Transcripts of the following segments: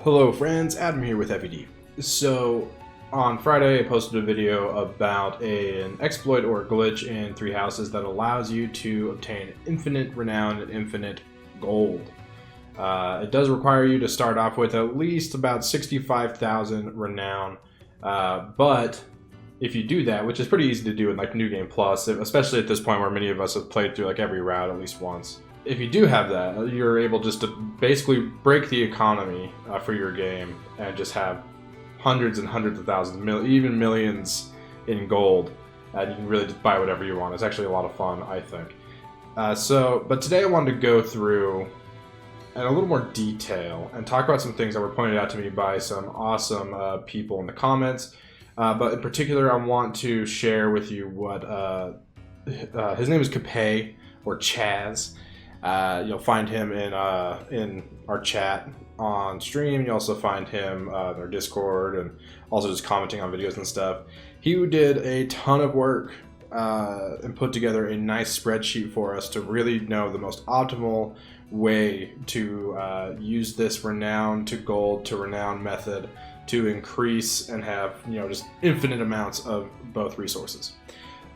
Hello friends, Adam here with FED. So on Friday I posted a video about an exploit or a glitch in Three Houses that allows you to obtain infinite renown and infinite gold. It does require you to start off with at least about 65,000 renown, but if you do that, which is pretty easy to do in like New Game Plus, especially at this point where many of us have played through like every route at least once. If you do have that, you're able just to basically break the economy for your game and just have hundreds and hundreds of thousands, even millions in gold, and you can really just buy whatever you want. It's actually a lot of fun, I think. But today I wanted to go through in a little more detail and talk about some things that were pointed out to me by some awesome people in the comments. But in particular, I want to share with you what his name is Capay, or Chaz. You'll find him in our chat on stream. You also find him in our Discord and also just commenting on videos and stuff. He did a ton of work and put together a nice spreadsheet for us to really know the most optimal way to use this renown to gold to renown method to increase and have just infinite amounts of both resources.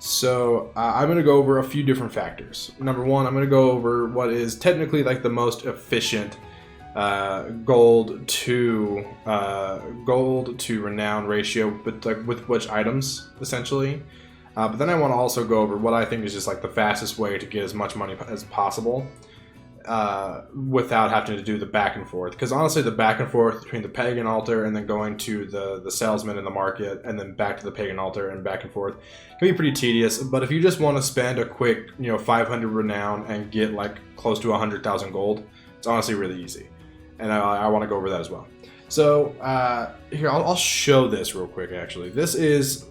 So I'm going to go over a few different factors. Number one, I'm going to go over what is technically like the most efficient gold to renown ratio, but like with which items essentially. But then I want to also go over what I think is just like the fastest way to get as much money as possible without having to do the back and forth. Because honestly, the back and forth between the pagan altar and then going to the salesman in the market and then back to the pagan altar and back and forth can be pretty tedious. But if you just want to spend a quick 500 renown and get like close to 100,000 gold, it's honestly really easy. And I want to go over that as well. So here, I'll show this real quick actually. This is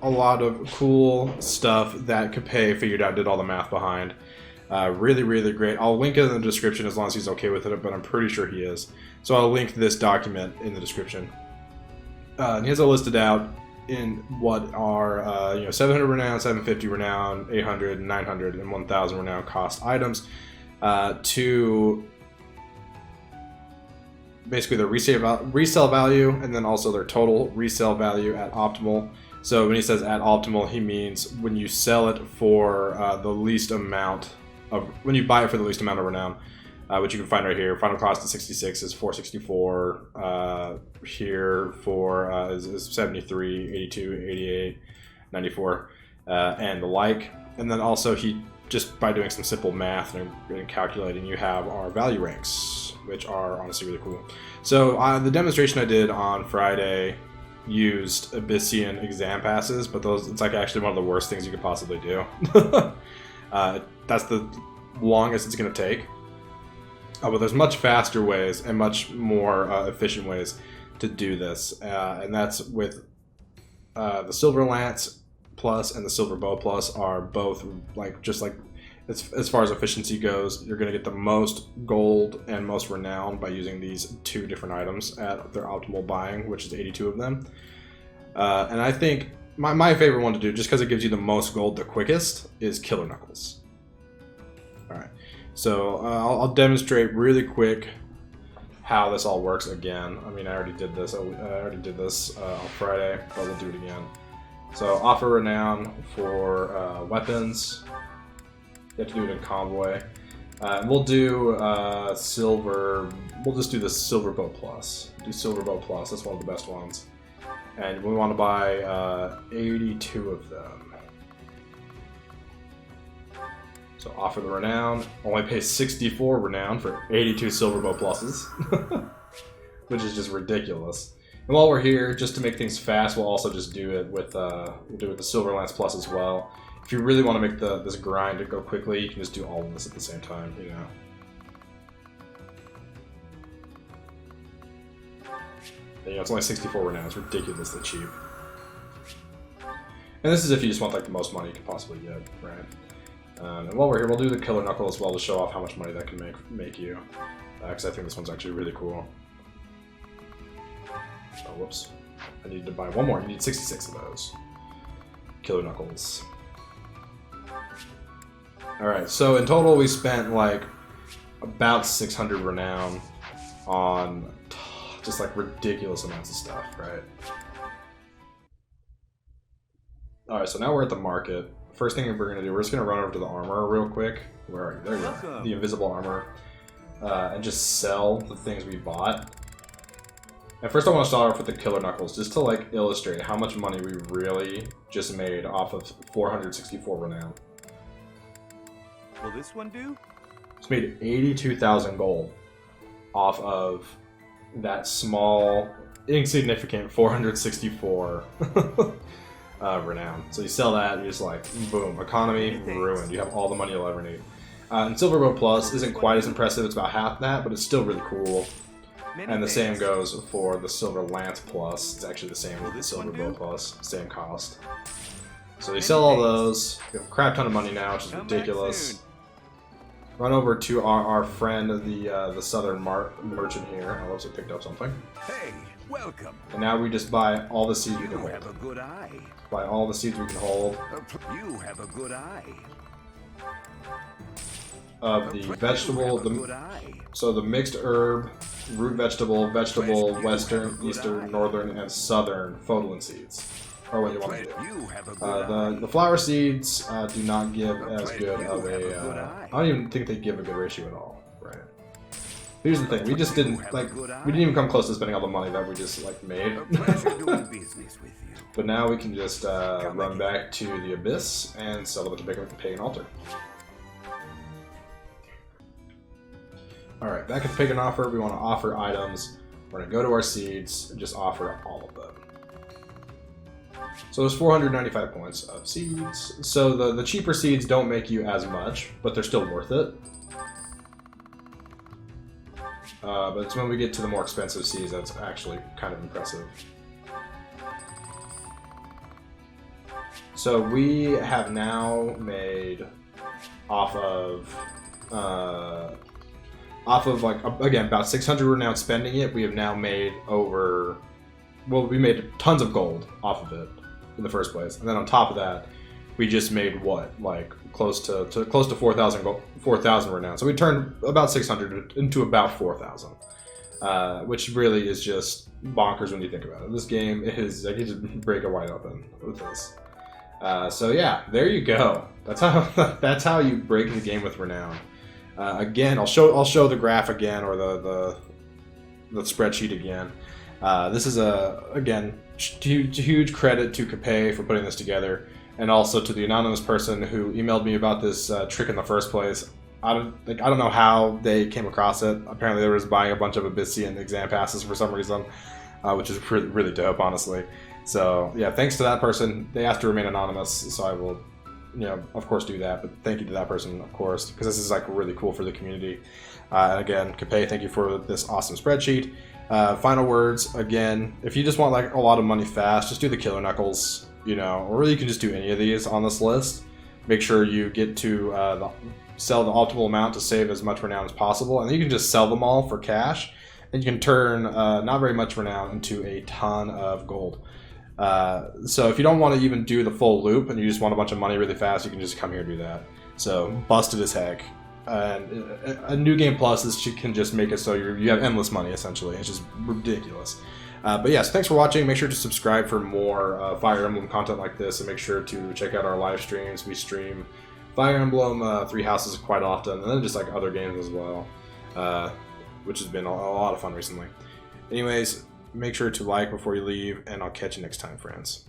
a lot of cool stuff that Capay figured out, did all the math behind. Really, really great. I'll link it in the description as long as he's okay with it, but I'm pretty sure he is. So I'll link this document in the description. And he has it listed out in what are 700 renown, 750 renown, 800, 900, and 1,000 renown cost items to basically their resale value and then also their total resale value at optimal. So when he says at optimal, he means when you sell it for the least amount of, when you buy it for the least amount of renown, which you can find right here. Final cost of 66 is 464. Here for is 73, 82, 88, 94, and the like. And then also he just by doing some simple math and calculating, you have our value ranks, which are honestly really cool. So the demonstration I did on Friday used Abyssian exam passes, but it's like actually one of the worst things you could possibly do. That's the longest it's going to take. But there's much faster ways and much more efficient ways to do this, and that's with the Silver Lance Plus and the Silver Bow Plus are both as far as efficiency goes, you're going to get the most gold and most renown by using these two different items at their optimal buying, which is 82 of them. And I think my favorite one to do, just because it gives you the most gold the quickest, is Killer Knuckles. Alright, so I'll demonstrate really quick how this all works again. I mean, I already did this on Friday, but we'll do it again. So offer renown for weapons. You have to do it in convoy. We'll do silver. We'll just do the Silver Bow Plus. Do Silver Bow Plus. That's one of the best ones. And we want to buy 82 of them. So offer the renown. Only pay 64 renown for 82 Silver Bow Pluses, which is just ridiculous. And while we're here, just to make things fast, we'll also just do it with the Silver Lance Plus as well. If you really want to make this grind to go quickly, you can just do all of this at the same time, And, it's only 64 renown. It's ridiculously cheap. And this is if you just want like the most money you can possibly get, right? And while we're here, we'll do the Killer Knuckle as well to show off how much money that can make you. Because I think this one's actually really cool. Oh, whoops. I need to buy one more. You need 66 of those. Killer Knuckles. Alright, so in total we spent like about 600 renown on just like ridiculous amounts of stuff, right? Alright, so now we're at the market. First thing we're gonna do, we're just gonna run over to the armor real quick. Where are you? There you go. The invisible armor. And just sell the things we bought. At first I want to start off with the Killer Knuckles, just to like illustrate how much money we really just made off of 464 Renown. Will this one do? Just made 82,000 gold off of that small, insignificant 464 Renown. So you sell that, you're just like, boom, economy ruined. You have all the money you'll ever need. And Silver Bow Plus isn't quite as impressive, it's about half that, but it's still really cool. And the same goes for the Silver Lance Plus. It's actually the same with the Silver Bow Plus, same cost. So you sell all those, you have a crap ton of money now, which is ridiculous. Run over to our friend, the Southern Merchant here. I also picked up something. Hey, welcome. And now we just buy all the seeds we can hold. You have a good eye. Buy all the seeds we can hold. You have a good eye. Of the vegetable, so the mixed herb, root vegetable, western, eastern, northern, and southern Fodolin seeds. Or what you want to do. The flower seeds do not give as good of a. I don't even think they give a good ratio at all. Right. Here's the thing: we just didn't we didn't even come close to spending all the money that we just like made. But now we can just run back to the Abyss and sell a bunch of pagan altar. Alright, back at the pagan offer, we want to offer items. We're going to go to our seeds and just offer all of them. So there's 495 points of seeds. So the cheaper seeds don't make you as much, but they're still worth it. But it's when we get to the more expensive seeds that's actually kind of impressive. So we have now made off of like, again, about 600 Renown spending it, we have now made over, well, we made tons of gold off of it in the first place. And then on top of that, we just made what, like close to 4,000 Renown. So we turned about 600 into about 4,000, which really is just bonkers when you think about it. This game is, I can just break it wide open with this. So yeah, there you go. That's how you break the game with Renown. Again, I'll show the graph again, or the spreadsheet again. This is again huge credit to Capay for putting this together, and also to the anonymous person who emailed me about this trick in the first place. I don't know how they came across it. Apparently, they were just buying a bunch of Abyssian exam passes for some reason, which is really dope, honestly. So yeah, thanks to that person. They asked to remain anonymous, so I will, of course do that, but thank you to that person, of course, because this is like really cool for the community. And again, Capay, thank you for this awesome spreadsheet. Final words, again, if you just want like a lot of money fast, just do the Killer Knuckles, or you can just do any of these on this list. Make sure you get to sell the optimal amount to save as much Renown as possible, and then you can just sell them all for cash, and you can turn not very much Renown into a ton of gold. So if you don't want to even do the full loop and you just want a bunch of money really fast, you can just come here and do that. So busted as heck. And a New Game Plus can just make it so you have endless money, essentially. It's just ridiculous. But yes, thanks for watching. Make sure to subscribe for more Fire Emblem content like this, and make sure to check out our live streams. We stream Fire Emblem, Three Houses quite often, and then just like other games as well, which has been a lot of fun recently. Anyways, make sure to like before you leave, and I'll catch you next time, friends.